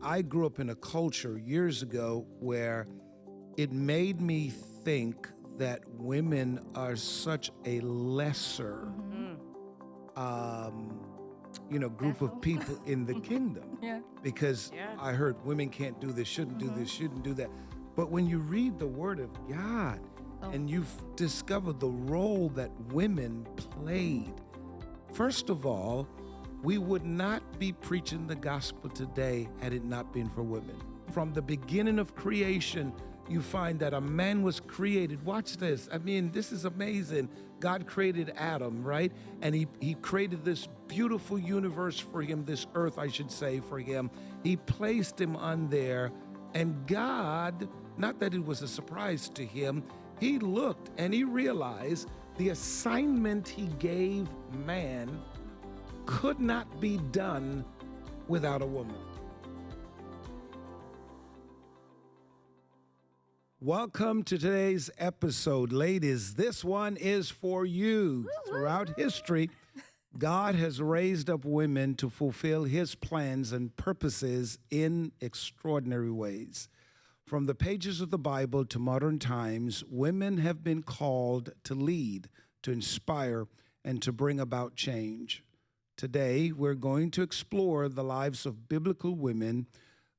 I grew up in a culture years ago where it made me think that women are such a lesser, group of people in the kingdom. Yeah. Because I heard women can't do this, shouldn't do this, shouldn't do that. But when you read the Word of God and you've discovered the role that women played, first of all, we would not be preaching the gospel today had it not been for women. From the beginning of creation, you find that a man was created. Watch this. I mean, this is amazing. God created Adam, right? And he created this beautiful universe for him, this earth, I should say, for him. He placed him on there. And God, not that it was a surprise to him, he looked and he realized the assignment he gave man could not be done without a woman. Welcome to today's episode. Ladies, this one is for you. Throughout history, God has raised up women to fulfill his plans and purposes in extraordinary ways. From the pages of the Bible to modern times, women have been called to lead, to inspire, and to bring about change. Today, we're going to explore the lives of biblical women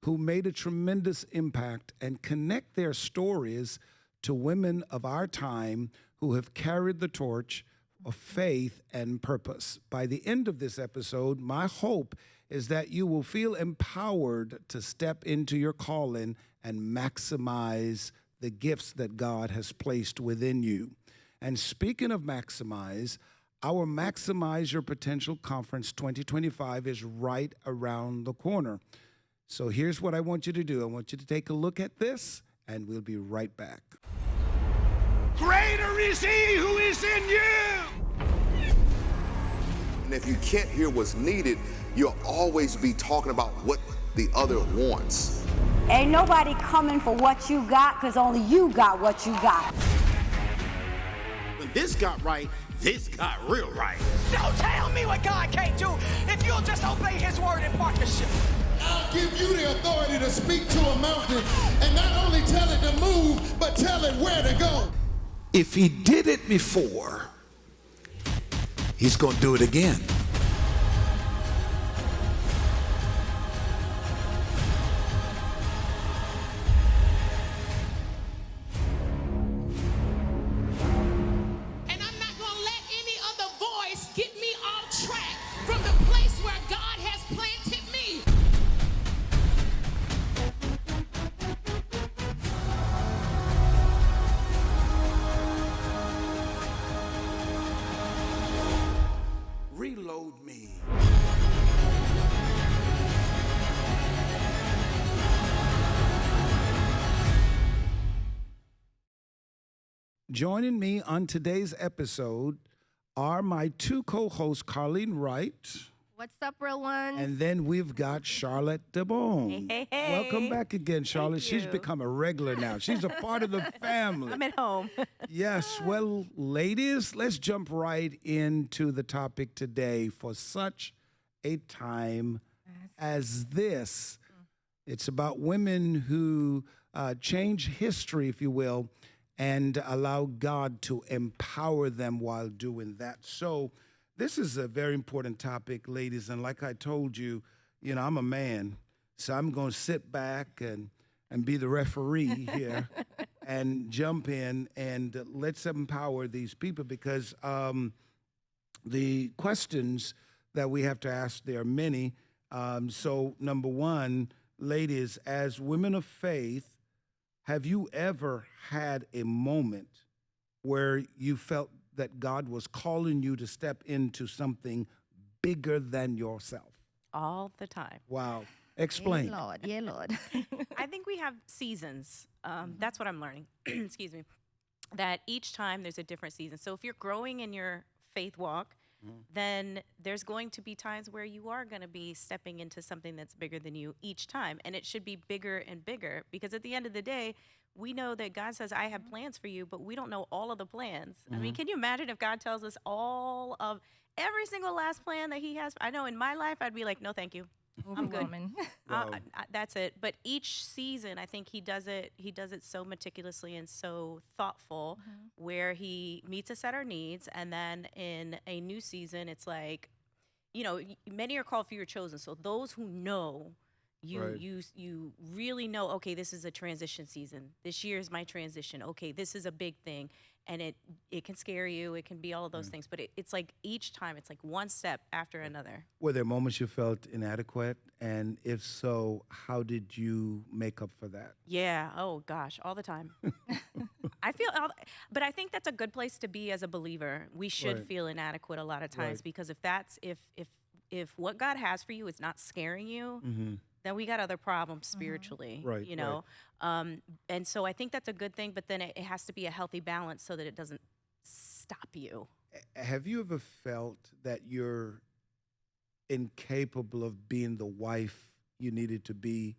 who made a tremendous impact and connect their stories to women of our time who have carried the torch of faith and purpose. By the end of this episode, my hope is that you will feel empowered to step into your calling and maximize the gifts that God has placed within you. And speaking of maximize, our Maximize Your Potential Conference 2025 is right around the corner. So here's what I want you to do. I want you to take a look at this, and we'll be right back. Greater is he who is in you. And if you can't hear what's needed, you'll always be talking about what the other wants. Ain't nobody coming for what you got, because only you got what you got. When this got right, this got real right. Don't tell me what God can't do if you'll just obey his word in partnership. I'll give you the authority to speak to a mountain and not only tell it to move, but tell it where to go. If he did it before, he's going to do it again. And I'm not going to let any other voice get me off track from the place where God has planted me. Reload me. Joining me on today's episode are my two co-hosts, Carlene Wright. What's up, real ones? And then we've got Charlotte DeBone. Hey. Welcome back again, Charlotte. Thank She's you. become a regular now. She's a part of the family. I'm at home. Yes, well, ladies, let's jump right into the topic today. For such a time as this, it's about women who change history, if you will, and allow God to empower them while doing that. So this is a very important topic, ladies, and like I told you, I'm a man, so I'm going to sit back and be the referee here and jump in and let's empower these people, because the questions that we have to ask, there are many. So number one, ladies, as women of faith, have you ever had a moment where you felt that God was calling you to step into something bigger than yourself? All the time. Wow. Explain. Yeah, Lord. I think we have seasons. That's what I'm learning. Excuse me. That each time there's a different season. So if you're growing in your faith walk, then there's going to be times where you are going to be stepping into something that's bigger than you each time. And it should be bigger and bigger, because at the end of the day, we know that God says, I have plans for you, but we don't know all of the plans. I mean, can you imagine if God tells us all of every single last plan that he has? I know in my life, I'd be like, no, thank you. I'm good. Overwhelming. That's it. But each season, I think he does it so meticulously and so thoughtful, where he meets us at our needs. And then in a new season, it's like, many are called, few are chosen. So those who know, you really know, okay, this is a transition season. This year is my transition. Okay, this is a big thing. And it can scare you. It can be all of those things. But it's like each time, it's like one step after another. Were there moments you felt inadequate? And if so, how did you make up for that? Yeah. Oh gosh, all the time. But I think that's a good place to be as a believer. We should feel inadequate a lot of times because if what God has for you is not scaring you, then we got other problems spiritually, and so I think that's a good thing, but then it has to be a healthy balance so that it doesn't stop you. Have you ever felt that you're incapable of being the wife you needed to be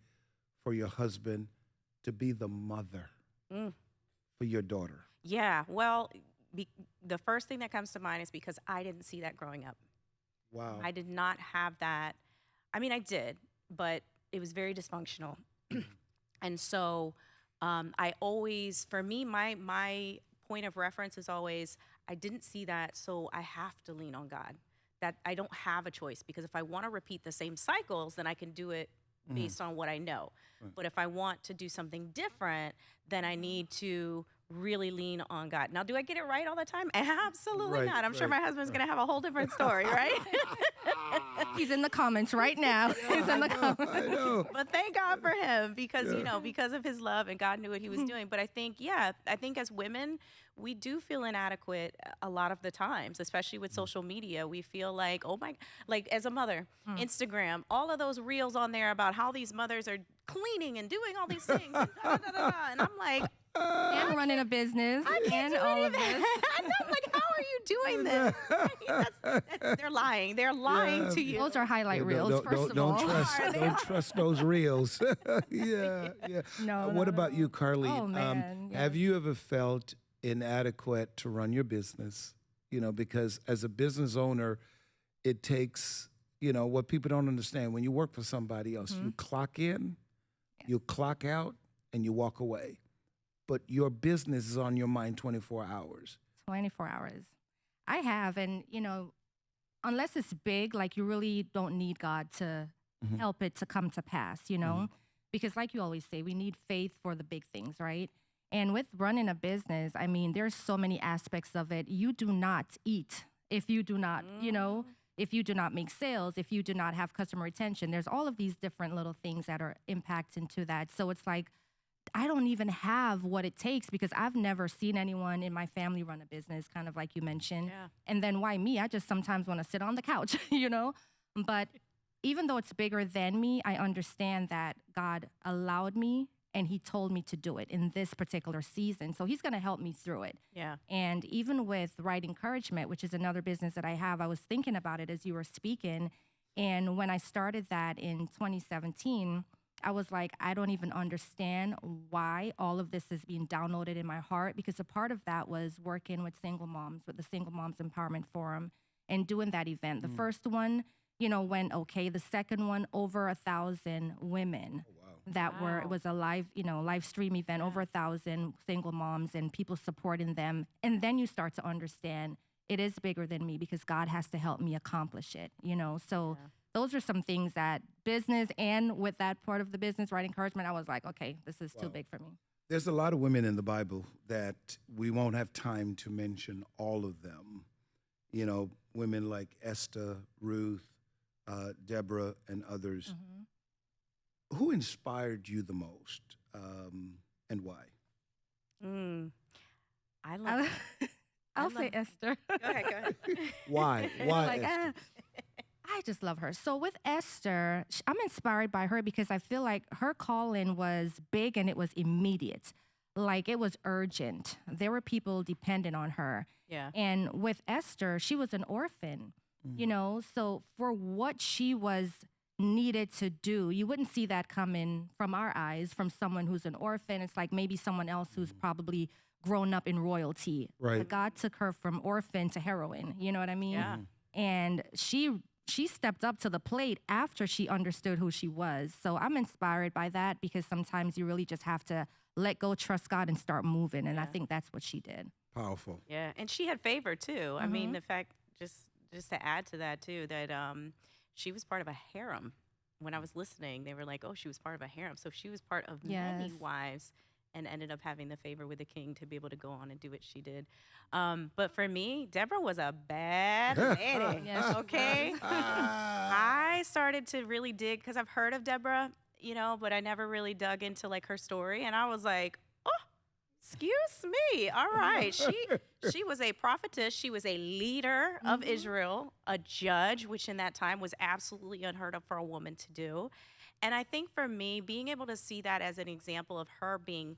for your husband, to be the mother for your daughter? Yeah, well, the first thing that comes to mind is because I didn't see that growing up. Wow. I did not have that. I mean, I did, but it was very dysfunctional. And so I always, for me, my point of reference is always, I didn't see that, so I have to lean on God. That I don't have a choice, because if I want to repeat the same cycles, then I can do it based on what I know. But if I want to do something different, then I need to really lean on God. Now, do I get it right all the time? Absolutely not. I'm sure my husband's going to have a whole different story, right? He's in the comments right now. He's in the comments. I know. But thank God for him, because, because of his love, and God knew what he was doing. But I think as women, we do feel inadequate a lot of the times, especially with social media. We feel like, like as a mother, Instagram, all of those reels on there about how these mothers are cleaning and doing all these things. And, and I'm like, and running a business and all of this. And I'm like, how are you doing this? They're lying. They're lying to you. Those are highlight reels, first of all. Don't trust those reels. Yeah. No, What about you, Carly? Oh, man. Have you ever felt inadequate to run your business? Because as a business owner, it takes, what people don't understand. When you work for somebody else, you clock in, you clock out, and you walk away. But your business is on your mind 24 hours. 24 hours. I have, and unless it's big, like you really don't need God to help it to come to pass, because like you always say, we need faith for the big things, right? And with running a business, I mean, there's so many aspects of it. You do not eat if you do not, if you do not make sales, if you do not have customer retention. There's all of these different little things that are impacting to that. So it's like, I don't even have what it takes, because I've never seen anyone in my family run a business, kind of like you mentioned. Yeah. And then why me? I just sometimes want to sit on the couch, But even though it's bigger than me, I understand that God allowed me and he told me to do it in this particular season. So he's going to help me through it. Yeah. And even with Right Encouragement, which is another business that I have, I was thinking about it as you were speaking. And when I started that in 2017, I was like, I don't even understand why all of this is being downloaded in my heart, because a part of that was working with single moms, with the Single Moms Empowerment Forum, and doing that event. The first one, went okay. The second one, over 1,000 women that were, it was a live, live stream event, over 1,000 single moms and people supporting them. And then you start to understand it is bigger than me, because God has to help me accomplish it, So those are some things that business, and with that part of the business, Right Encouragement, I was like, okay, this is too big for me. There's a lot of women in the Bible that we won't have time to mention all of them. Women like Esther, Ruth, Deborah, and others. Who inspired you the most, and why? I'll say Esther. Go ahead. Why? Why Esther? I just love her. So with Esther, I'm inspired by her because I feel like her calling was big and it was immediate. Like it was urgent. There were people dependent on her. Yeah. And with Esther, she was an orphan, so for what she was needed to do, you wouldn't see that coming from our eyes, from someone who's an orphan. It's like maybe someone else who's probably grown up in royalty. Right. But God took her from orphan to heroine. You know what I mean? Yeah. And she she stepped up to the plate after she understood who she was. So I'm inspired by that because sometimes you really just have to let go, trust God, and start moving. And I think that's what she did. Powerful. Yeah, and she had favor too. I mean, the fact just to add to that too, that she was part of a harem. When I was listening, they were like, "Oh, she was part of a harem." So she was part of many wives, and ended up having the favor with the king to be able to go on and do what she did. But for me, Deborah was a bad lady. Okay, I started to really dig because I've heard of Deborah, you know, but I never really dug into like her story, and I was like, "Oh, excuse me. All right." She was a prophetess. She was a leader of Israel, a judge, which in that time was absolutely unheard of for a woman to do. And I think for me, being able to see that as an example of her being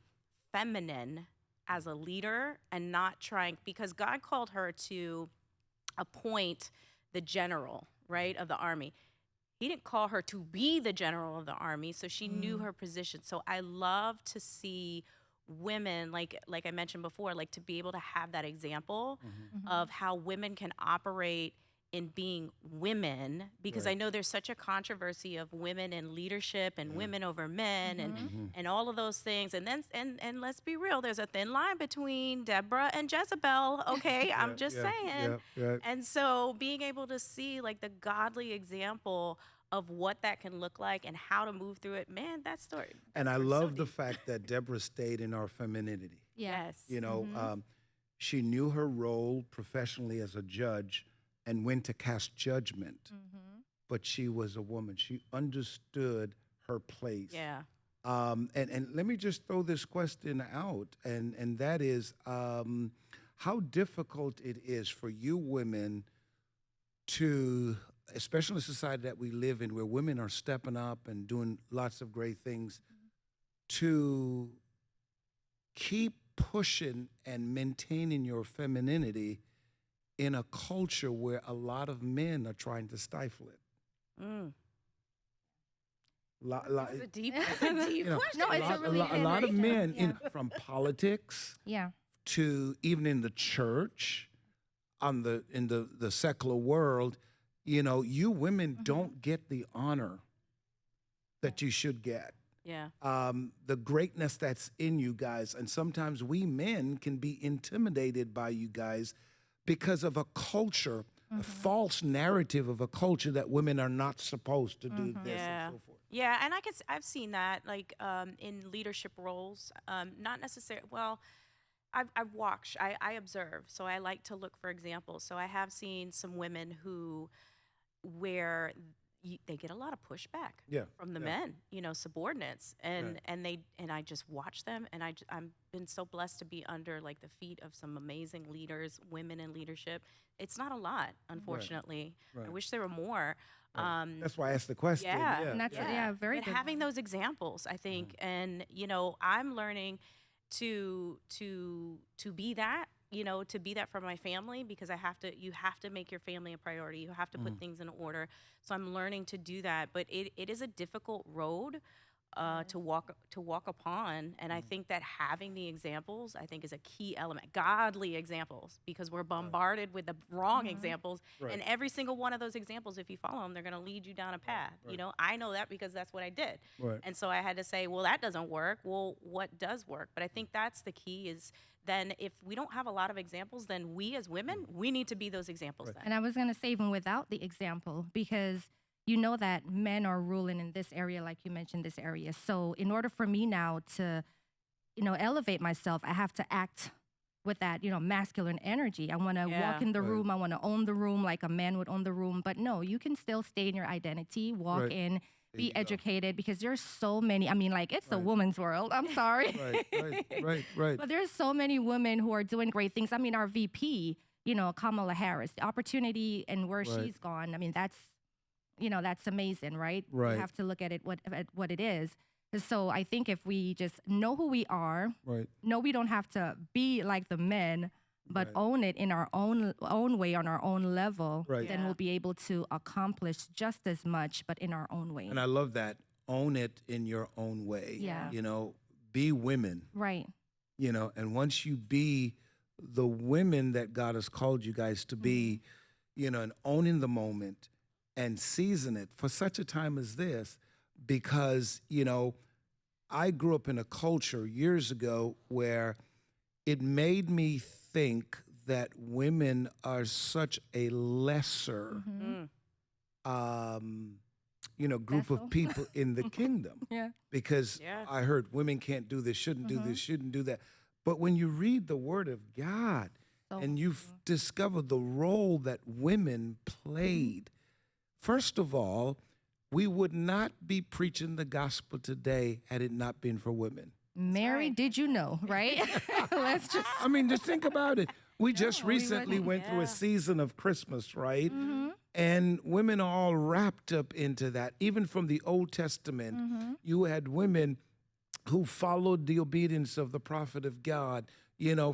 feminine as a leader and not trying, because God called her to appoint the general, right, of the army. He didn't call her to be the general of the army, so she knew her position. So I love to see women, like I mentioned before, like to be able to have that example of how women can operate in being women, because I know there's such a controversy of women in leadership and women over men and all of those things. And then and let's be real, there's a thin line between Deborah and Jezebel. Okay, I'm just saying. And so being able to see like the godly example of what that can look like and how to move through it, man, that story. And I love the fact that Deborah stayed in our femininity. Yes. You know, she knew her role professionally as a judge and when to cast judgment. But she was a woman. She understood her place. Yeah. And let me just throw this question out, and that is how difficult it is for you women to, especially in the society that we live in, where women are stepping up and doing lots of great things, to keep pushing and maintaining your femininity in a culture where a lot of men are trying to stifle it. That's a deep question. No, it's a really a lot of men, from politics to even in the church, in the secular world, you know, you women don't get the honor that you should get. Yeah. The greatness that's in you guys. And sometimes we men can be intimidated by you guys because of a culture, a false narrative of a culture that women are not supposed to do this and so forth. Yeah, and I've seen that like in leadership roles, not necessarily. Well, I've watched, I observe, so I like to look for examples. So I have seen some women where they get a lot of pushback from the men, you know, subordinates, and I just watch them, and I'm been so blessed to be under like the feet of some amazing leaders, women in leadership. It's not a lot, unfortunately. I wish there were more. That's why I asked the question. And that's very but good. having those examples, I think, and you know, I'm learning to be that, you know, to be that for my family, because you have to make your family a priority. You have to put things in order. So I'm learning to do that, but it is a difficult road to walk upon. And I think that having the examples, I think, is a key element, godly examples, because we're bombarded with the wrong examples. And every single one of those examples, if you follow them, they're going to lead you down a path. You know, I know that because that's what I did. And so I had to say, well, that doesn't work. Well, what does work? But I think that's the key is then if we don't have a lot of examples, then we as women, we need to be those examples then. And I was going to say, even without the example, because you know that men are ruling in this area, like you mentioned, this area. So in order for me now to, you know, elevate myself, I have to act with that, you know, masculine energy. I want to walk in the room. I want to own the room like a man would own the room. But no, you can still stay in your identity, walk in, be educated, because there's so many. I mean, like, it's a woman's world. I'm sorry. Right. But there's so many women who are doing great things. I mean, our VP, you know, Kamala Harris, the opportunity and where she's gone. I mean, that's, you know, that's amazing, right? Right. You have to look at it what it is. So I think if we just know who we are, know we don't have to be like the men, but own it in our own way, on our own level, then we'll be able to accomplish just as much, but in our own way. And I love that. Own it in your own way. Yeah. You know, be women. Right. You know, and once you be the women that God has called you guys to be, you know, and owning the moment, and season it for such a time as this, because, I grew up in a culture years ago where it made me think that women are such a lesser, group of people in the kingdom. Yeah. Because I heard women can't do this, shouldn't do this, shouldn't do that. But when you read the Word of God and you've discovered the role that women played, first of all, we would not be preaching the gospel today had it not been for women. Mary, did you know, right? Let's just. I mean, just think about it. We just recently went through a season of Christmas, right? And women are all wrapped up into that. Even from the Old Testament, you had women who followed the obedience of the prophet of God.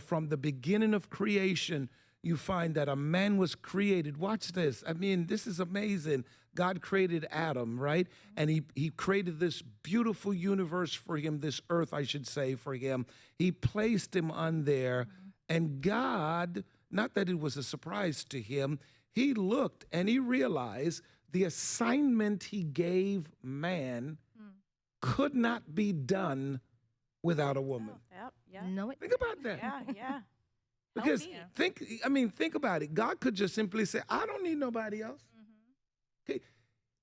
From the beginning of creation, you find that a man was created. Watch this. I mean, this is amazing. God created Adam, right? And he created this beautiful universe for him, this earth, I should say, for him. He placed him on there. And God, not that it was a surprise to him, he looked and he realized the assignment he gave man could not be done without a woman. No, Think about that. Yeah. Because think about it. God could just simply say, I don't need nobody else. Okay.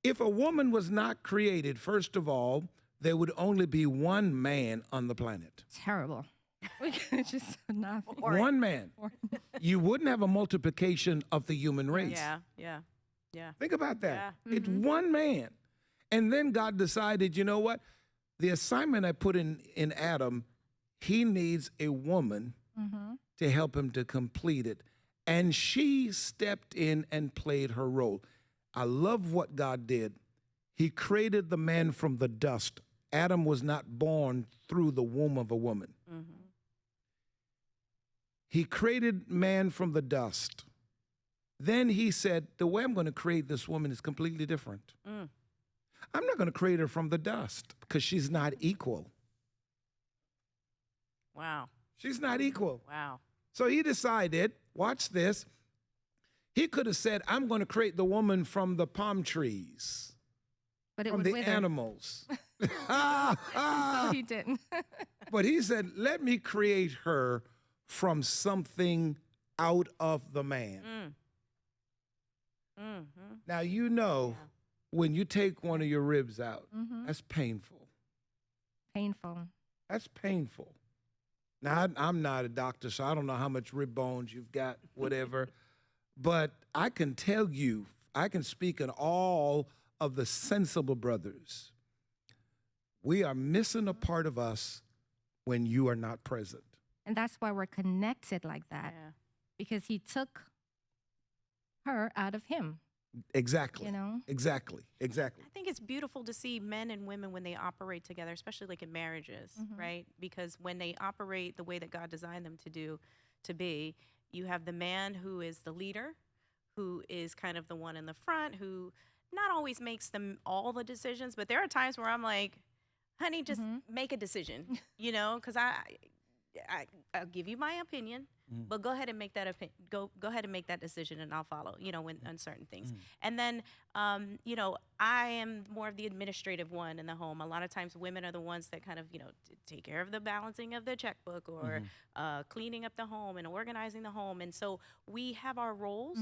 If a woman was not created, first of all, there would only be one man on the planet. Terrible. We could just not. One man. You wouldn't have a multiplication of the human race. Yeah. Think about that. Yeah. It's one man. And then God decided, you know what? The assignment I put in Adam, he needs a woman to help him to complete it. And she stepped in and played her role. I love what God did. He created the man from the dust. Adam was not born through the womb of a woman. He created man from the dust. Then he said, the way I'm going to create this woman is completely different. I'm not going to create her from the dust because she's not equal. Wow. She's not equal. Wow. So he decided, watch this, he could have said, I'm going to create the woman from the palm trees, But it from would the wither. Animals. So he didn't. But he said, let me create her from something out of the man. Now, when you take one of your ribs out, that's painful. Painful. That's painful. Now, I'm not a doctor, so I don't know how much rib bones you've got, whatever. But I can tell you, I can speak in all of the sensible brothers. We are missing a part of us when you are not present. And that's why we're connected like that. Yeah. Because he took her out of him. Exactly. Exactly. I think it's beautiful to see men and women when they operate together, especially like in marriages, right? Because when they operate the way that God designed them to be, you have the man who is the leader, who is kind of the one in the front, who not always makes them all the decisions, but there are times where I'm like, honey, just make a decision, because I'll give you my opinion, but go ahead and make that go ahead and make that decision, and I'll follow. When on certain things. And then, I am more of the administrative one in the home. A lot of times, women are the ones that kind of, take care of the balancing of the checkbook or cleaning up the home and organizing the home. And so we have our roles,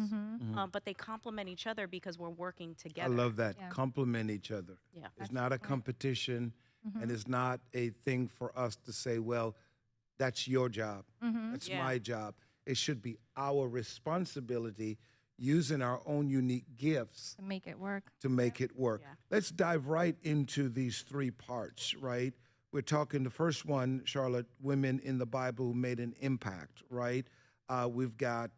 but they complement each other because we're working together. I love that. Complement each other. Yeah. It's not a competition, and it's not a thing for us to say, well, that's your job. That's my job. It should be our responsibility, using our own unique gifts To make it work. to make it work. Yeah. Let's dive right into these three parts, right? We're talking the first one, Charlotte, women in the Bible who made an impact, right? We've got,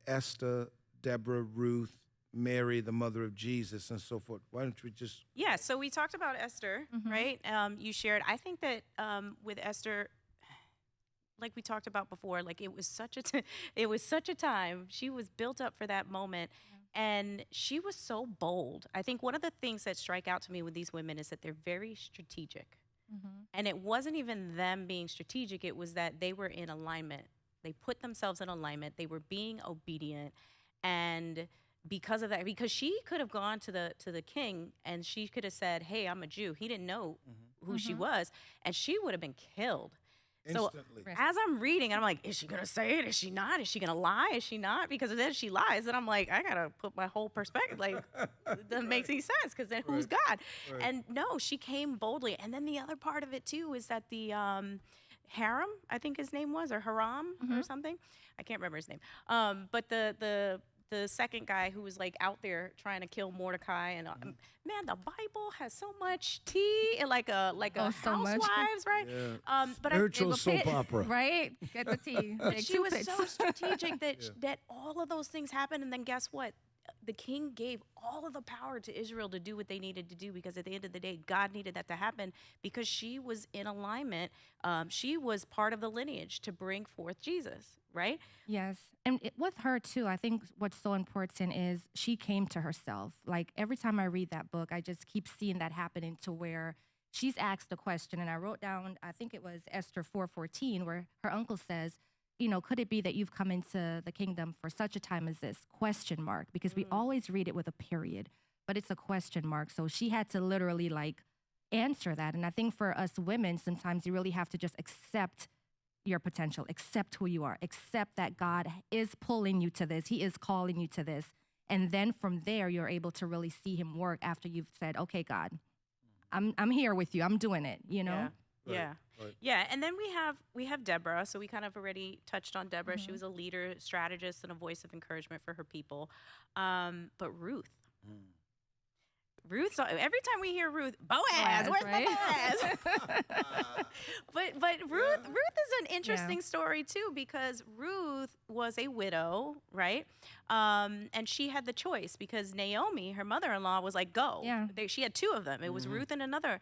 Esther, Deborah, Ruth, Mary, the mother of Jesus, and so forth. Why don't we just... Yeah, so we talked about Esther, right? You shared. I think that with Esther, like we talked about before, like it was such a time. She was built up for that moment, and she was so bold. I think one of the things that strike out to me with these women is that they're very strategic. And it wasn't even them being strategic, it was that they were in alignment. They put themselves in alignment. They were being obedient, and because of that, because she could have gone to the king and she could have said, "Hey, I'm a Jew." He didn't know who she was, and she would have been killed. Instantly. So as I'm reading, I'm like, is she gonna say it? Is she not? Is she gonna lie? Is she not? Because then she lies, and I'm like, I gotta put my whole perspective. Like, it doesn't make any sense. Because then who's God? Right. And no, she came boldly. And then the other part of it too is that the Haram, I think his name was, or Haram or something. I can't remember his name. But the second guy who was like out there trying to kill Mordecai, and man, the Bible has so much tea, and like a so much. Housewives, right? Yeah. But Spiritual soap opera. Right? Get the tea. Take she two was pits. so strategic that all of those things happened, and then guess what? The king gave all of the power to Israel to do what they needed to do, because at the end of the day, God needed that to happen because she was in alignment. She was part of the lineage to bring forth Jesus, right? Yes. And with her, too, I think what's so important is she came to herself. Like, every time I read that book, I just keep seeing that happening to where she's asked a question. And I wrote down, I think it was Esther 4:14, where her uncle says, you know, could it be that you've come into the kingdom for such a time as this? Question mark. Because we always read it with a period, but it's a question mark. So she had to literally, like, answer that. And I think for us women, sometimes you really have to just accept your potential, accept who you are, accept that God is pulling you to this. He is calling you to this. And then from there, you're able to really see him work after you've said, okay, God, I'm here with you. I'm doing it, you know? Yeah. Yeah. Right. Yeah. And then we have Deborah. So we kind of already touched on Deborah. She was a leader, strategist, and a voice of encouragement for her people. But Ruth. Ruth, so every time we hear Ruth, Boaz, where's right? my Boaz? but Ruth is an interesting story too, because Ruth was a widow, right? And she had the choice because Naomi, her mother-in-law, was like, go. Yeah. She had two of them. It was Ruth and another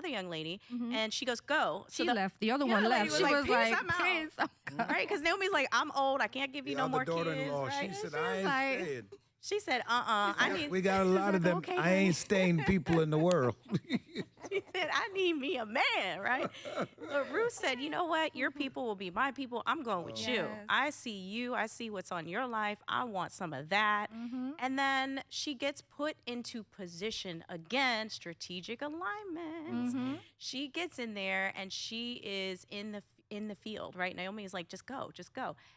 young lady, and she goes, go. She left. The other one other left. lady She was "Peace, like, I'm out." "Please, I'm gone." Right? Because Naomi's like, I'm old. I can't give you The no other more kids. daughter-in-law, Right? she said, She was I ain't like- staying. She said, I need. We got a lot of like, them "Okay, I ain't staying people in the world. She said, I need me a man, right? But Ruth said, you know what? Your people will be my people. I'm going with you. Yes. I see you. I see what's on your life. I want some of that. And then she gets put into position again, strategic alignment. She gets in there and she is in the field, right? Naomi is like, just go.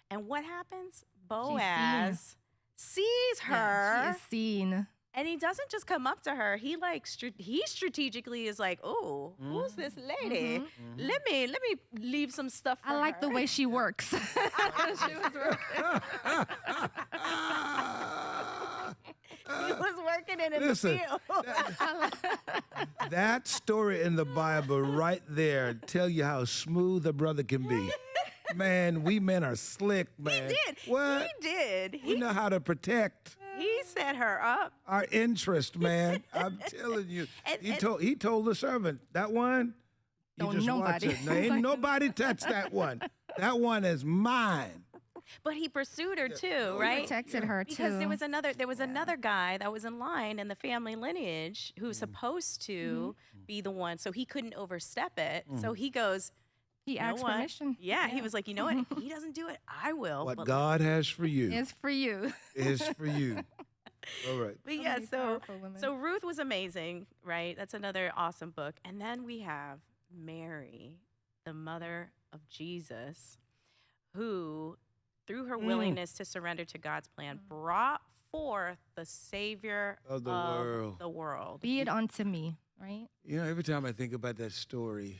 And what happens? Boaz sees her. Yeah, she is seen. And he doesn't just come up to her. He like he strategically is like, "Oh, who's this lady? Let me leave some stuff for I like her." the way she works. She was working. He was working in Listen, the field. That story in the Bible right there tell you how smooth a brother can be. Man, we men are slick, man. What? He did. We know how to protect He set her up. our interest, man. I'm telling you. He told the servant, that one, you Don't just nobody. watch it. Now, ain't nobody touch that one. That one is mine. But he pursued her too, right? Protected her too. Because there was another guy that was in line in the family lineage who was supposed to be the one, so he couldn't overstep it. So he goes, He you know asked what? permission. Yeah, he was like, you know what? If he doesn't do it, I will. What But- God has for you It's for you. is for you. All right. But yeah, many so powerful women. so Ruth was amazing, right? That's another awesome book. And then we have Mary, the mother of Jesus, who, through her willingness to surrender to God's plan, brought forth the Savior Of the world. the world. Be it unto me, right? You know, every time I think about that story,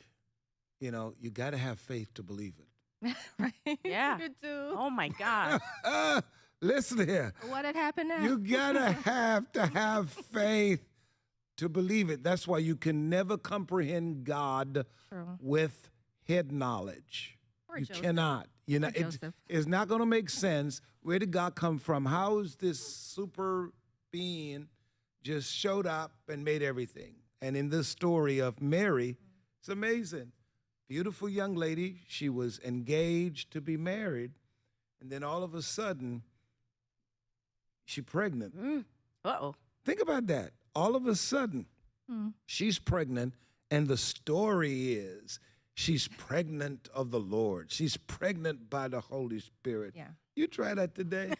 you know, you got to have faith to believe it. Right? Yeah. You do. Oh my God. Listen here. What had happened now? You gotta have to have faith to believe it. That's why you can never comprehend God True. with head knowledge. Poor You Joseph. cannot. You know, Poor Joseph. it's not gonna make sense. Where did God come from? How is this super being just showed up and made everything? And in this story of Mary, it's amazing. Beautiful young lady. She was engaged to be married. And then all of a sudden, she's pregnant. Uh-oh. Think about that. All of a sudden, she's pregnant, and the story is she's pregnant of the Lord. She's pregnant by the Holy Spirit. Yeah. You try that today.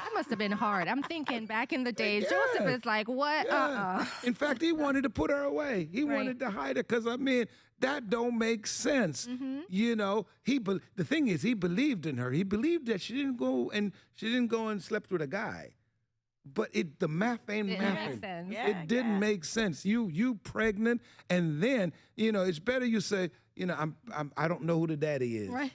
That must have been hard. I'm thinking back in the days, Yeah. Joseph is like, what? Yeah. In fact, he wanted to put her away. He Right. wanted to hide her because, I mean, that don't make sense. You know, the thing is, he believed in her. He believed that she didn't go and slept with a guy. But the math ain't Didn't make mathing. sense. It didn't make sense. You pregnant, and then, you know, it's better you say, you know, I don't know who the daddy is. Right.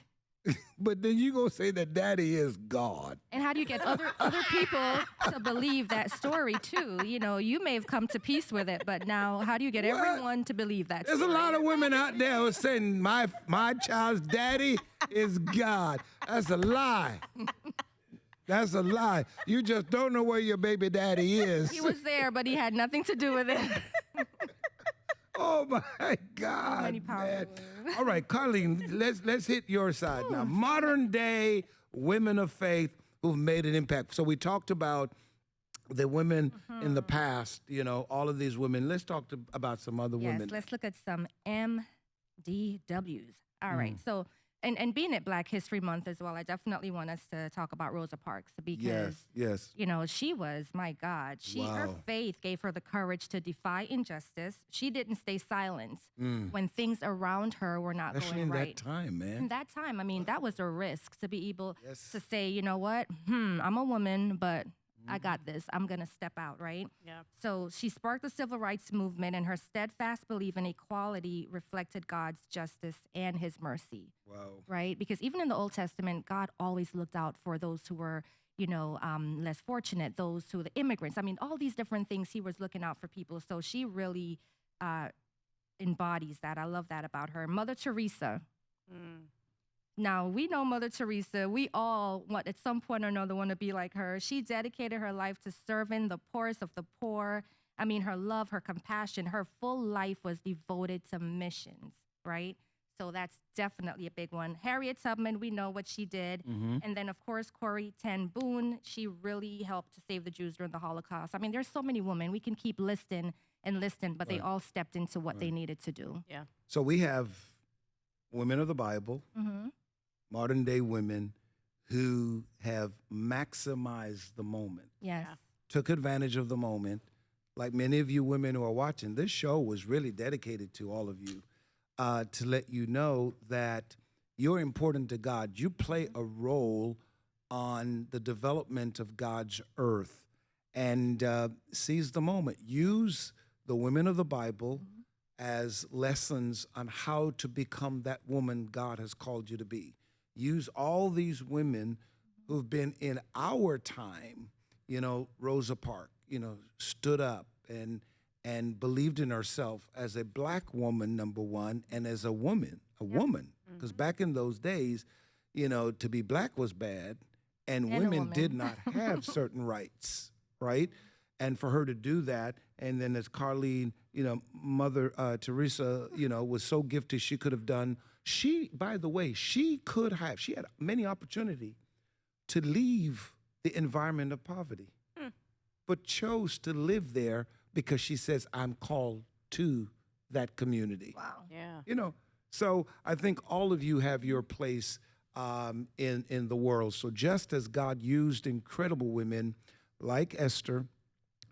But then you gonna say that daddy is God. And how do you get other people to believe that story too? You know, you may have come to peace with it, but now how do you get What? everyone to believe that? There's a story? lot of women out there who are saying my child's daddy is God. That's a lie. That's a lie. You just don't know where your baby daddy is. He was there, but he had nothing to do with it. Oh my God, many powerful man. women. All right, Carlene, let's hit your side now. Modern day women of faith who've made an impact. So we talked about the women in the past, you know, all of these women. Let's talk about some other Yes, women. let's look at some MDWs. All right, so and being at Black History Month as well, I definitely want us to talk about Rosa Parks because Yes. you know, she was, my God, her Wow. faith gave her the courage to defy injustice. She didn't stay silent when things around her were not Especially going in right. that time, man. In that time, I mean, that was a risk to be able Yes. to say, you know what, I'm a woman, but I got this. I'm going to step out, right? Yeah. So she sparked the civil rights movement, and her steadfast belief in equality reflected God's justice and his mercy. Wow. Right? Because even in the Old Testament, God always looked out for those who were, you know, less fortunate, those who the immigrants. I mean, all these different things, he was looking out for people. So she really embodies that. I love that about her. Mother Teresa. Now, we know Mother Teresa. We all want, at some point or another, want to be like her. She dedicated her life to serving the poorest of the poor. I mean, her love, her compassion, her full life was devoted to missions, right? So that's definitely a big one. Harriet Tubman, we know what she did. And then, of course, Corrie ten Boom. She really helped to save the Jews during the Holocaust. I mean, there's so many women. We can keep listing, but they all stepped into what they needed to do. Yeah. So we have women of the Bible, modern day women who have maximized the moment, Yes. took advantage of the moment. Like many of you women who are watching, this show was really dedicated to all of you to let you know that you're important to God. You play a role on the development of God's earth, and seize the moment. Use the women of the Bible as lessons on how to become that woman God has called you to be. Use all these women who've been in our time, you know, Rosa Parks, you know, stood up and believed in herself as a Black woman, number one, and as a woman, because back in those days, you know, to be Black was bad, and women did not have certain rights, right? And for her to do that, and then as Carlene, you know, Mother Teresa, you know, was so gifted, she could have done. By the way, she had many opportunity to leave the environment of poverty, but chose to live there because she says, I'm called to that community. Wow. Yeah. You know, so I think all of you have your place in the world. So just as God used incredible women like Esther,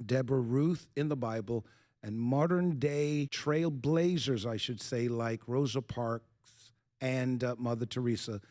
Deborah, Ruth in the Bible, and modern day trailblazers, I should say, like Rosa Parks and Mother Teresa,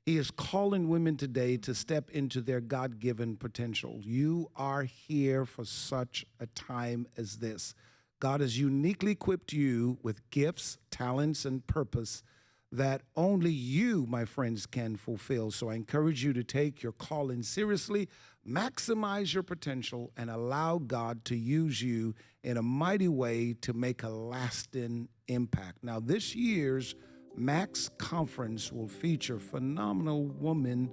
he is calling women today to step into their God-given potential. You are here for such a time as this. God has uniquely equipped you with gifts, talents, and purpose that only you, my friends, can fulfill. So I encourage you to take your calling seriously, maximize your potential, and allow God to use you in a mighty way to make a lasting impact. Now, this year's Max Conference will feature phenomenal women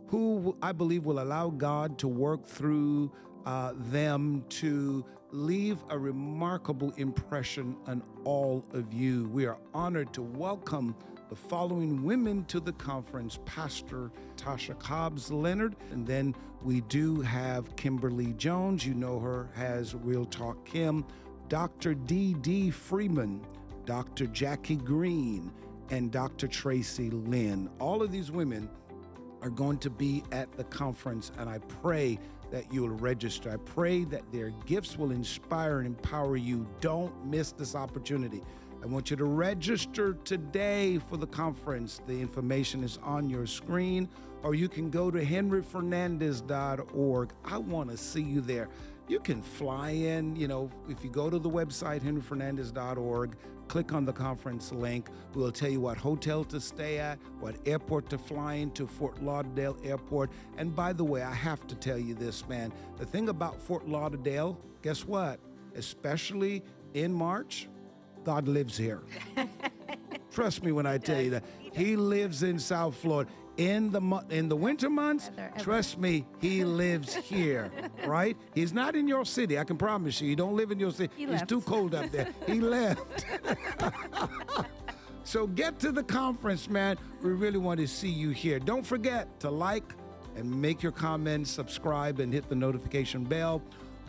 who I believe will allow God to work through them to leave a remarkable impression on all of you. We are honored to welcome the following women to the conference: Pastor Tasha Cobbs Leonard, and then we do have Kimberly Jones, you know her as Real Talk Kim, Dr. D.D. Freeman, Dr. Jackie Green, and Dr. Tracy Lynn. All of these women are going to be at the conference, and I pray that you'll register. I pray that their gifts will inspire and empower you. Don't miss this opportunity. I want you to register today for the conference. The information is on your screen, or you can go to henryfernandez.org. I want to see you there. You can fly in, if you go to the website, henryfernandez.org, click on the conference link. We'll tell you what hotel to stay at, what airport to fly into, Fort Lauderdale Airport. And by the way, I have to tell you this, man. The thing about Fort Lauderdale, guess what? Especially in March, God lives here. Trust me when I tell you that. He lives in South Florida. In the winter months, trust me, he lives here, right? He's not in your city. I can promise you. He don't live in your city. It's too cold up there. He left. So get to the conference, man. We really want to see you here. Don't forget to like and make your comments, subscribe, and hit the notification bell.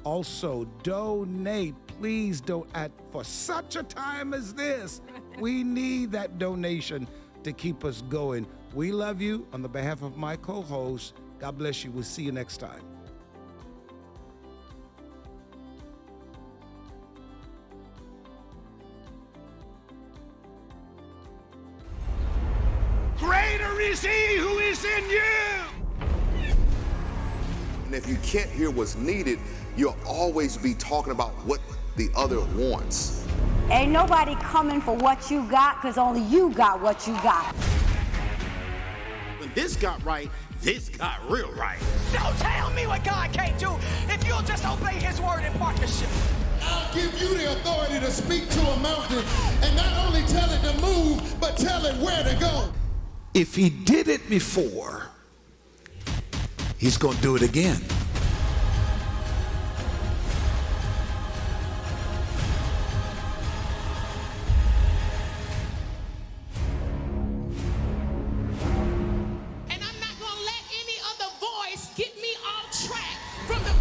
Also, donate. Please donate. For such a time as this, we need that donation to keep us going. We love you. On the behalf of my co-host, God bless you. We'll see you next time. Greater is he who is in you. And if you can't hear what's needed, you'll always be talking about what the other wants. Ain't nobody coming for what you got, because only you got what you got. When this got right, this got real right. So tell me what God can't do if you'll just obey his word in partnership. I'll give you the authority to speak to a mountain and not only tell it to move, but tell it where to go. If he did it before, he's going to do it again. And I'm not going to let any other voice get me off track from the